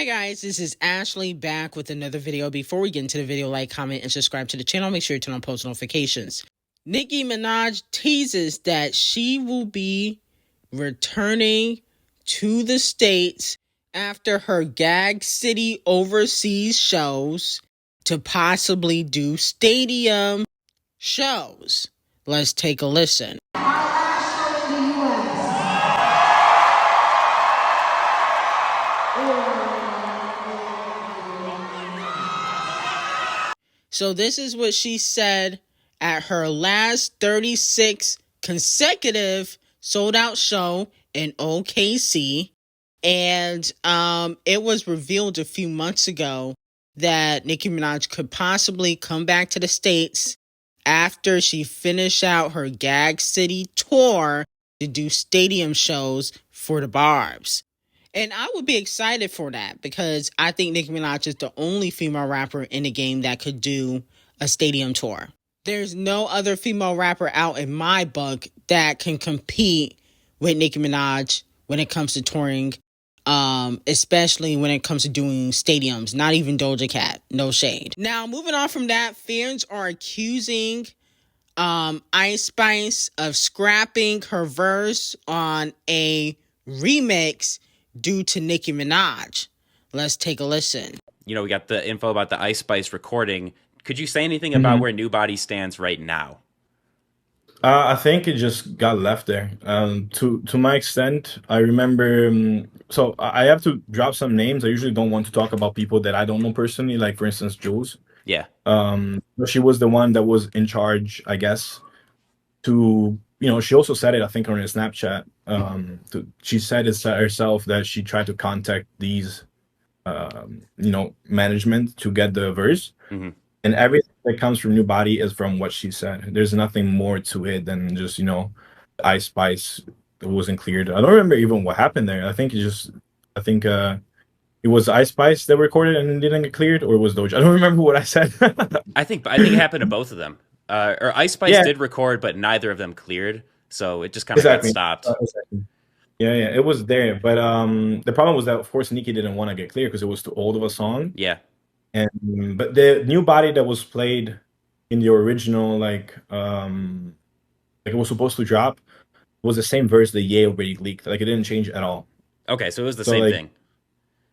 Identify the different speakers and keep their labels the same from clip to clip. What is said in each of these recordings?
Speaker 1: Hi guys, this is Ashley back with another video. Before we get into the video, like, comment, and subscribe to the channel. Make sure you turn on post notifications. Nicki Minaj teases that she will be returning to the States after her Gag City overseas shows to possibly do stadium shows. Let's take a listen. So this is what she said at her last 36 consecutive sold-out show in OKC. And it was revealed a few months ago that Nicki Minaj could possibly come back to the States after she finished out her Gag City tour to do stadium shows for the Barbs. And I would be excited for that because I think Nicki Minaj is the only female rapper in the game that could do a stadium tour. There's no other female rapper out in my book that can compete with Nicki Minaj when it comes to touring, especially when it comes to doing stadiums. Not even Doja Cat, no shade. Now, moving on from that, fans are accusing Icespxce of scrapping her verse on a remix due to Nicki Minaj. Let's take a listen.
Speaker 2: You know, we got the info about the Icespxce recording. Could you say anything about where New Body stands right now?
Speaker 3: I think it just got left there. To my extent, I remember. So I have to drop some names. I usually don't want to talk about people that I don't know personally. Like for instance, Jules.
Speaker 2: Yeah.
Speaker 3: She was the one that was in charge, I guess. She also said it, I think, on her Snapchat. She said it herself that she tried to contact these, management to get the verse.
Speaker 2: Mm-hmm.
Speaker 3: And everything that comes from New Body is from what she said. There's nothing more to it than just, Icespxce wasn't cleared. I don't remember even what happened there. I think it was Icespxce that recorded and didn't get cleared, or it was Doja. I don't remember what I said.
Speaker 2: I think it happened to both of them. Or Icespxce did record, but neither of them cleared. So it just kind of got stopped.
Speaker 3: Exactly. Yeah, it was there. But the problem was that, of course, Nicki didn't want to get cleared because it was too old of a song.
Speaker 2: Yeah.
Speaker 3: But the New Body that was played in the original, it was supposed to drop, was the same verse that Ye already leaked. Like, it didn't change at all.
Speaker 2: Okay, so it was the same thing.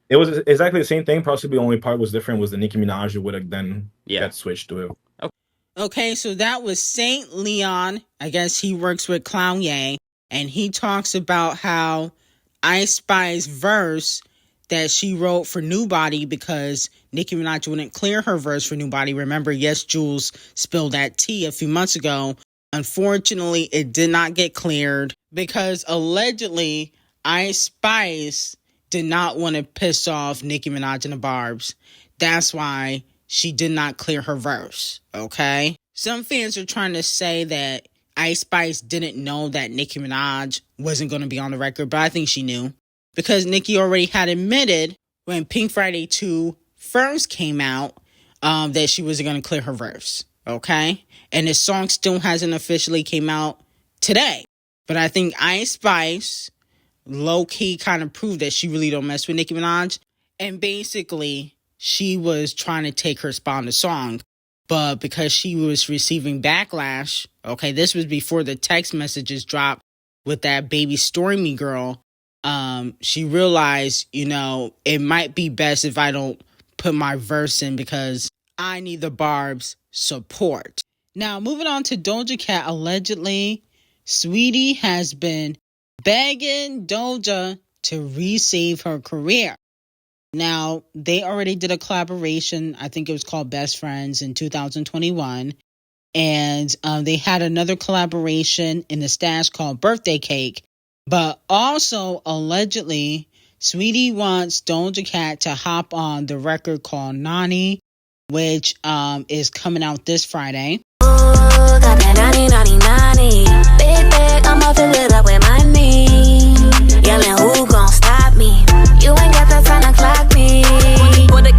Speaker 3: It was exactly the same thing. Possibly the only part was different was the Nicki Minaj would have then got switched to it.
Speaker 1: Okay, so that was Saint Leon. I guess he works with Clown Ye, and he talks about how Icespxce's verse that she wrote for New Body because Nicki Minaj wouldn't clear her verse for New Body. Remember, yes, Jules spilled that tea a few months ago. Unfortunately, it did not get cleared because allegedly Icespxce did not want to piss off Nicki Minaj and the Barbs. That's why she did not clear her verse, okay? Some fans are trying to say that Icespxce didn't know that Nicki Minaj wasn't going to be on the record, but I think she knew. Because Nicki already had admitted when Pink Friday 2 first came out that she wasn't going to clear her verse, okay? And the song still hasn't officially came out today. But I think Icespxce low-key kind of proved that she really don't mess with Nicki Minaj. And basically, she was trying to take her spot on the song. But because she was receiving backlash, okay, this was before the text messages dropped with that Baby Stormy girl, she realized, it might be best if I don't put my verse in because I need the Barb's support. Now, moving on to Doja Cat, allegedly, Saweetie has been begging Doja to resave her career. Now, they already did a collaboration. I think it was called Best Friends in 2021. And they had another collaboration in the stash called Birthday Cake. But also, allegedly, Saweetie wants Doja Cat to hop on the record called Nani, which is coming out this Friday.
Speaker 4: Ooh, got that nani, nani, nani. Big bag, I'ma fill it up with money. Yelling, who gon' stop me? You ain't got the time to clock me.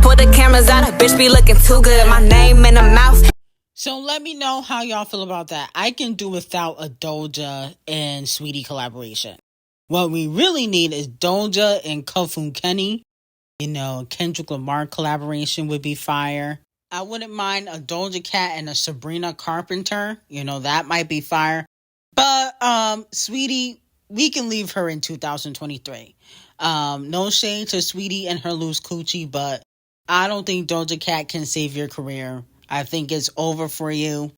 Speaker 4: Put the cameras out, a bitch be looking too good. My name in the mouth.
Speaker 1: So let me know how y'all feel about that. I can do without a Doja and Saweetie collaboration. What we really need is Doja and Kung Fu Kenny. Kendrick Lamar collaboration would be fire. I wouldn't mind a Doja Cat and a Sabrina Carpenter. That might be fire. But, Sweetie, we can leave her in 2023. No shade to Sweetie and her loose coochie, but I don't think Doja Cat can save your career. I think it's over for you.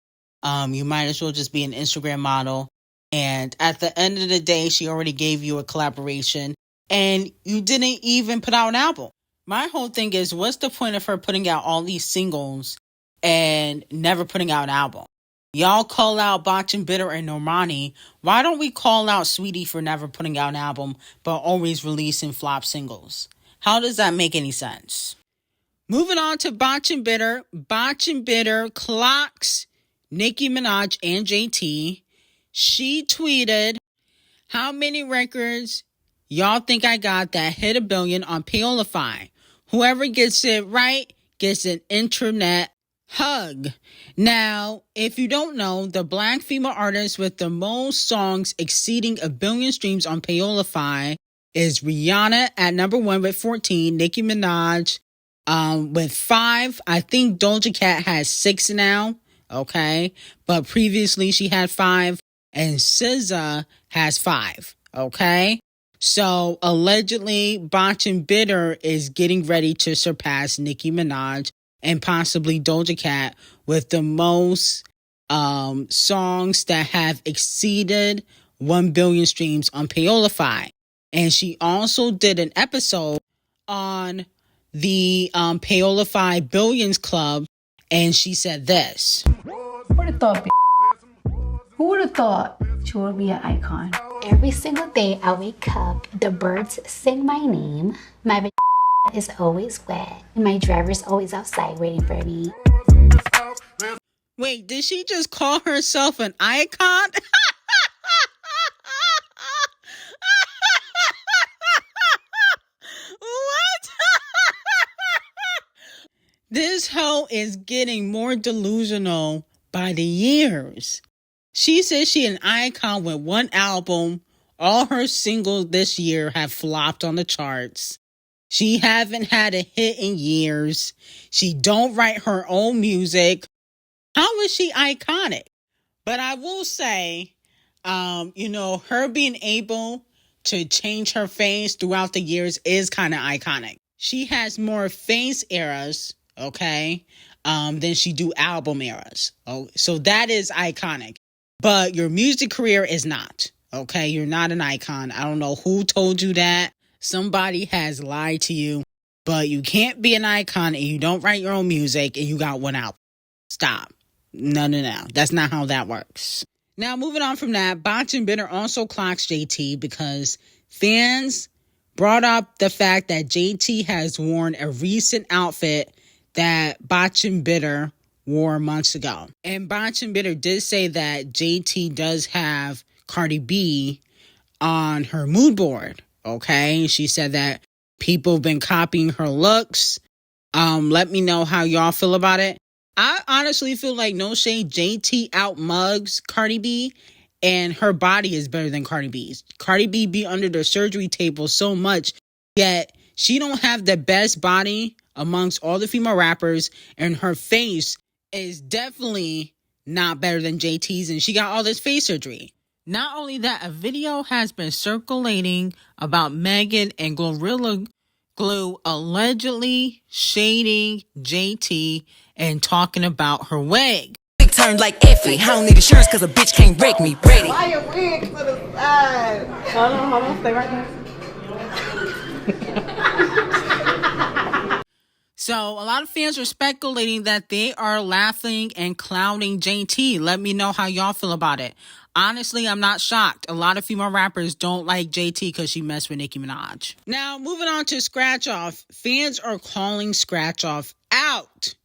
Speaker 1: You might as well just be an Instagram model. And at the end of the day, she already gave you a collaboration and you didn't even put out an album. My whole thing is, what's the point of her putting out all these singles and never putting out an album? Y'all call out Botchin' Bitter and Normani. Why don't we call out Sweetie for never putting out an album but always releasing flop singles? How does that make any sense? Moving on to Botchin' Bitter. Botchin' Bitter clocks Nicki Minaj and JT. She tweeted, "How many records y'all think I got that hit 1 billion on Paolify? Whoever gets it right gets an internet hug." Now, if you don't know, the black female artist with the most songs exceeding 1 billion streams on Paolify is Rihanna at number 1 with 14, Nicki Minaj with 5. I think Doja Cat has 6 now, okay? But previously she had 5, and SZA has 5, okay? So allegedly, Botchin' Bitter is getting ready to surpass Nicki Minaj and possibly Doja Cat with the most songs that have exceeded 1 billion streams on Paolify. And she also did an episode on the Paolify Billions Club, and she said this.
Speaker 5: Who would have thought? Who would have thought she would be an icon?
Speaker 6: Every single day I wake up, the birds sing my name. My is always wet. My driver's always outside waiting for me.
Speaker 1: Wait, did she just call herself an icon? What? This hoe is getting more delusional by the years. She says she an icon with 1 album. All her singles this year have flopped on the charts. She haven't had a hit in years. She don't write her own music. How is she iconic? But I will say, her being able to change her face throughout the years is kind of iconic. She has more face eras, okay, than she do album eras. Oh, so that is iconic. But your music career is not, okay? You're not an icon. I don't know who told you that. Somebody has lied to you. But you can't be an icon and you don't write your own music and you got 1 album. Stop. No. That's not how that works. Now, moving on from that, Botchin' Bitter also clocks JT because fans brought up the fact that JT has worn a recent outfit that Botchin' Bitter wore months ago. And Botchin' Bitter did say that JT does have Cardi B on her mood board, okay? She said that people have been copying her looks. Let me know how y'all feel about it. I honestly feel like, no shade, JT outmugs Cardi B, and her body is better than Cardi B's. Cardi B be under the surgery table so much, yet she don't have the best body amongst all the female rappers, and her face is definitely not better than JT's, and she got all this face surgery. Not only that, a video has been circulating about Megan and Gorilla Glue allegedly shading JT and talking about her wig.
Speaker 7: Turned like Effie. I don't need insurance because a bitch can't break me. Ready.
Speaker 8: Why your wig to the side? Hold on. Stay right there.
Speaker 1: So a lot of fans are speculating that they are laughing and clowning JT. Let me know how y'all feel about it. Honestly, I'm not shocked. A lot of female rappers don't like JT because she messed with Nicki Minaj. Now, moving on to Scratch Off. Fans are calling Scratch Off out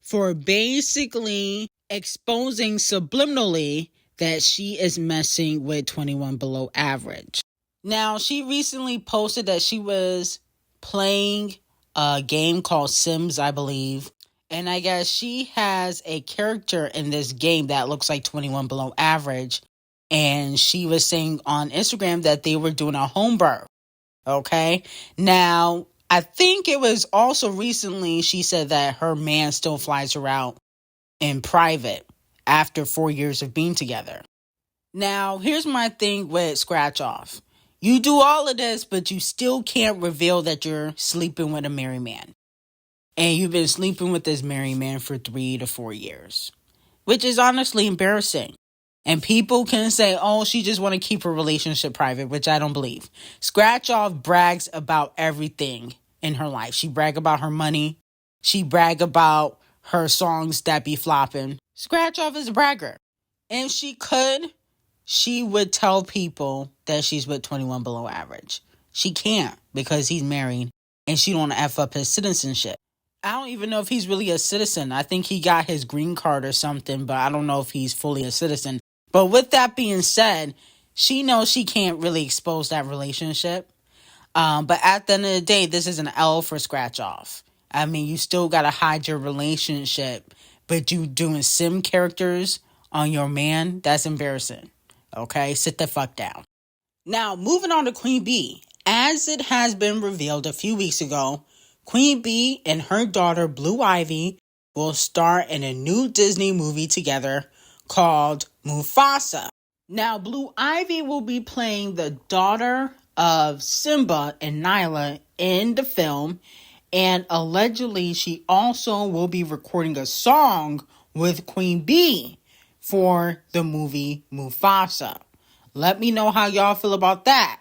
Speaker 1: for basically exposing subliminally that she is messing with 21 Below Average. Now, she recently posted that she was playing a game called Sims, I believe. And I guess she has a character in this game that looks like 21 Below Average. And she was saying on Instagram that they were doing a home birth. Okay. Now, I think it was also recently she said that her man still flies her out in private after 4 years of being together. Now, here's my thing with Scratch Off. You do all of this, but you still can't reveal that you're sleeping with a married man. And you've been sleeping with this married man for 3 to 4 years, which is honestly embarrassing. And people can say, oh, she just want to keep her relationship private, which I don't believe. Scratch Off brags about everything in her life. She brag about her money. She brag about her songs that be flopping. Scratch Off is a bragger. And she would tell people that she's with 21 below average. She can't because he's married and she don't F up his citizenship. I don't even know if he's really a citizen. I think he got his green card or something, but I don't know if he's fully a citizen. But with that being said, she knows she can't really expose that relationship. But at the end of the day, this is an L for Scratch Off. I mean, you still got to hide your relationship, but you doing sim characters on your man, that's embarrassing. Okay, sit the fuck down. Now, moving on to Queen B. As it has been revealed a few weeks ago, Queen B and her daughter Blue Ivy will star in a new Disney movie together called Mufasa. Now, Blue Ivy will be playing the daughter of Simba and Nyla in the film, and allegedly she also will be recording a song with Queen B for the movie Mufasa. Let me know how y'all feel about that.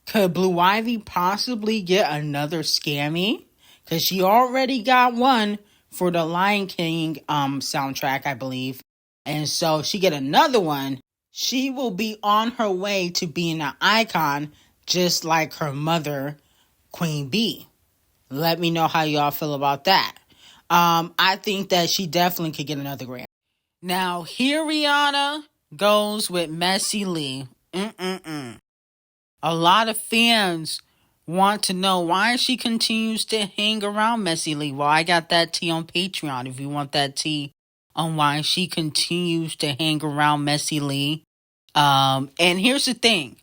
Speaker 1: Could Blue Ivy possibly get another scammy? Because she already got one for the Lion King soundtrack, I believe. And so if she get another one, she will be on her way to being an icon just like her mother, Queen B. Let me know how y'all feel about that. I think that she definitely could get another Grammy. Now, here Rihanna goes with Messy Lee. A lot of fans want to know why she continues to hang around Messy Lee. Well, I got that tea on Patreon if you want that tea on why she continues to hang around Messy Lee. And here's the thing.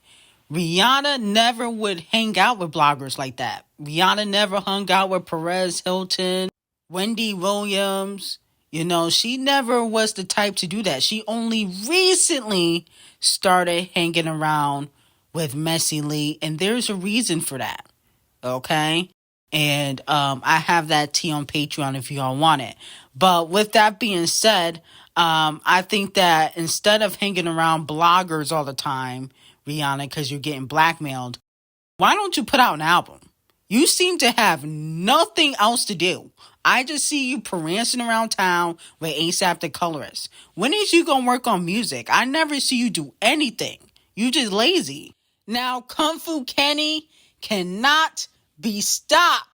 Speaker 1: Rihanna never would hang out with bloggers like that. Rihanna never hung out with Perez Hilton, Wendy Williams. You know, she never was the type to do that. She only recently started hanging around with Messy Lee, and there's a reason for that, okay? And I have that tea on Patreon if y'all want it. But with that being said, I think that instead of hanging around bloggers all the time, Rihanna, because you're getting blackmailed, why don't you put out an album? You seem to have nothing else to do. I just see you prancing around town with ASAP the Colorist. When is you gonna work on music? I never see you do anything. You just lazy. Now, Kung Fu Kenny cannot be stopped.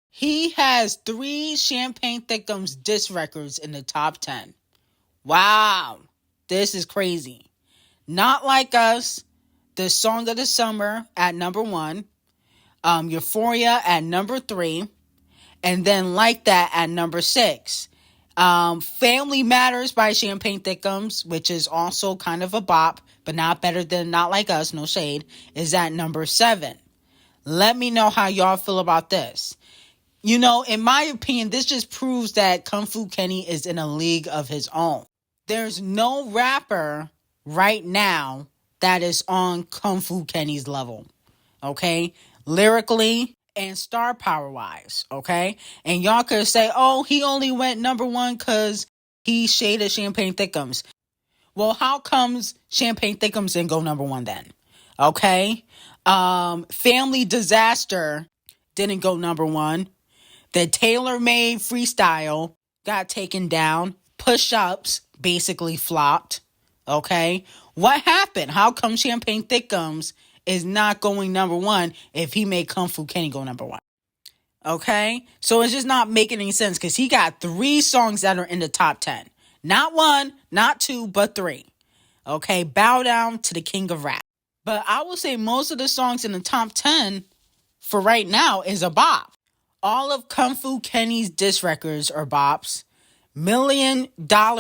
Speaker 1: He has 3 Champagne Thickums diss records in the top 10. Wow, this is crazy. Not Like Us, the Song of the Summer at number 1, Euphoria at number 3, and then Like That at number 6. Family Matters by Champagne Thickums, which is also kind of a bop, but not better than Not Like Us, no shade, is at number 7. Let me know how y'all feel about this. You know, in my opinion, this just proves that Kung Fu Kenny is in a league of his own. There's no rapper right now that is on Kung Fu Kenny's level, okay? Lyrically and star power wise, okay? And y'all could say, oh, he only went number 1 because he shaded Champagne Thickums. Well, how comes Champagne Thickums didn't go number 1 then? Okay? Family Disaster didn't go number 1. The Tailor-Made Freestyle got taken down. Push-Ups basically flopped. Okay? What happened? How come Champagne Thickums is not going number 1 if he made Kung Fu Kenny go number 1? Okay? So it's just not making any sense because he got 3 songs that are in the top 10. Not 1, not 2, but 3. Okay? Bow down to the king of rap. But I will say most of the songs in the top 10 for right now is a bop. All of Kung Fu Kenny's diss records are bops. $1 Million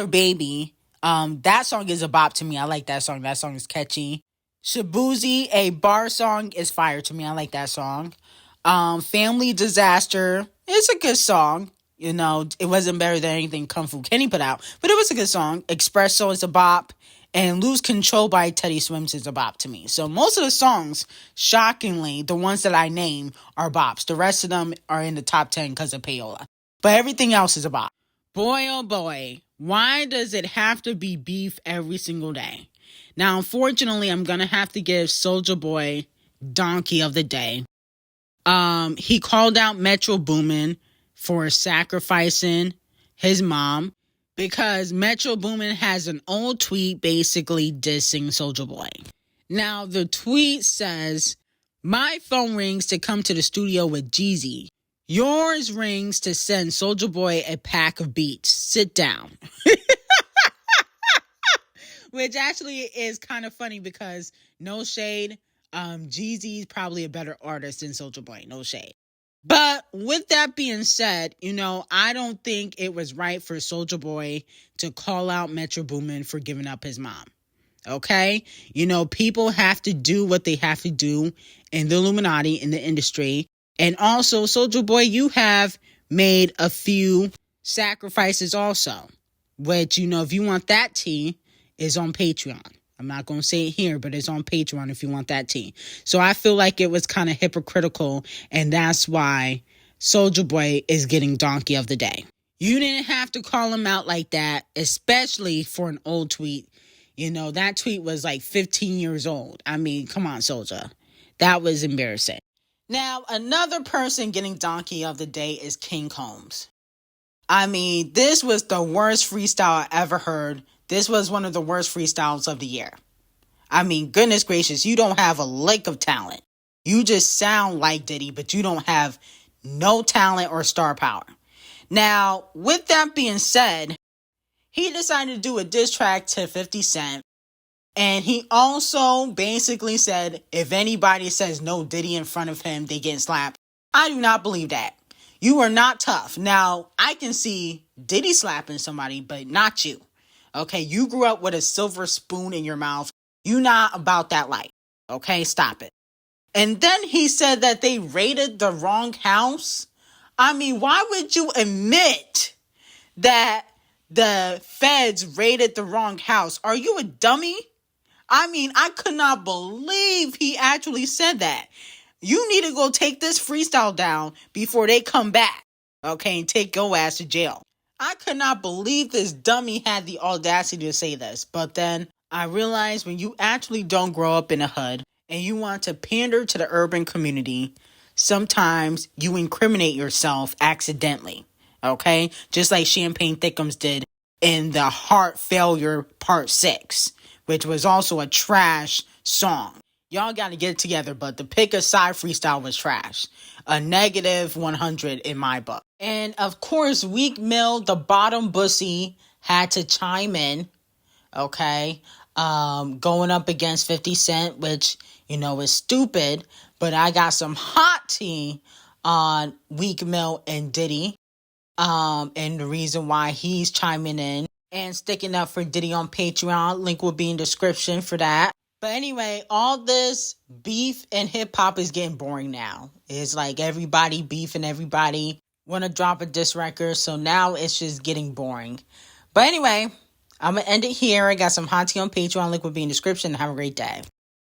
Speaker 1: Baby, that song is a bop to me. I like that song. That song is catchy. Shabuzi, a bar song, is fire to me. I like that song. Family Disaster. It's a good song. You know, it wasn't better than anything Kung Fu Kenny put out, but it was a good song. Espresso is a bop, and Lose Control by Teddy Swims is a bop to me. So most of the songs, shockingly, the ones that I name are bops. The rest of them are in the top 10 because of payola. But everything else is a bop. Boy, oh boy, why does it have to be beef every single day? Now, unfortunately, I'm going to have to give Soulja Boy Donkey of the Day. He called out Metro Boomin for sacrificing his mom because Metro Boomin has an old tweet basically dissing Soulja Boy. Now, the tweet says, "My phone rings to come to the studio with Jeezy. Yours rings to send Soulja Boy a pack of beats. Sit down." Which actually is kind of funny because no shade, Jeezy's probably a better artist than Soulja Boy. No shade. But with that being said, you know, I don't think it was right for Soulja Boy to call out Metro Boomin for giving up his mom. Okay? You know, people have to do what they have to do in the Illuminati, in the industry. And also, Soulja Boy, you have made a few sacrifices also. Which, you know, if you want that tea, is on Patreon. I'm not going to say it here, but it's on Patreon if you want that tea. So I feel like it was kind of hypocritical, and that's why Soulja Boy is getting Donkey of the Day. You didn't have to call him out like that, especially for an old tweet. You know, that tweet was like 15 years old. I mean, come on, Soulja. That was embarrassing. Now, another person getting Donkey of the Day is King Combs. I mean, this was the worst freestyle I ever heard. This was one of the worst freestyles of the year. I mean, goodness gracious, you don't have a lick of talent. You just sound like Diddy, but you don't have no talent or star power. Now, with that being said, he decided to do a diss track to 50 Cent. And he also basically said, if anybody says no Diddy in front of him, they get slapped. I do not believe that. You are not tough. Now, I can see Diddy slapping somebody, but not you. Okay, you grew up with a silver spoon in your mouth. You not about that life. Okay, stop it. And then he said that they raided the wrong house. I mean, why would you admit that the feds raided the wrong house? Are you a dummy? I mean, I could not believe he actually said that. You need to go take this freestyle down before they come back. Okay, and take your ass to jail. I could not believe this dummy had the audacity to say this. But then I realized when you actually don't grow up in a hood and you want to pander to the urban community, sometimes you incriminate yourself accidentally. Okay? Just like Champagne Thickums did in the Heart Failure Part 6, which was also a trash song. Y'all got to get it together, but the Pick a Side freestyle was trash. A negative 100 in my book. And of course, Weak Mill, the bottom bussy, had to chime in. Okay? Going up against 50 Cent, which, you know, is stupid. But I got some hot tea on Weak Mill and Diddy. And the reason why he's chiming in and sticking up for Diddy on Patreon. Link will be in the description for that. But anyway, all this beef and hip-hop is getting boring now. It's like everybody beefing everybody. Want to drop a diss record, so now it's just getting boring. But anyway, I'm going to end it here. I got some hot tea on Patreon. Link will be in the description. Have a great day.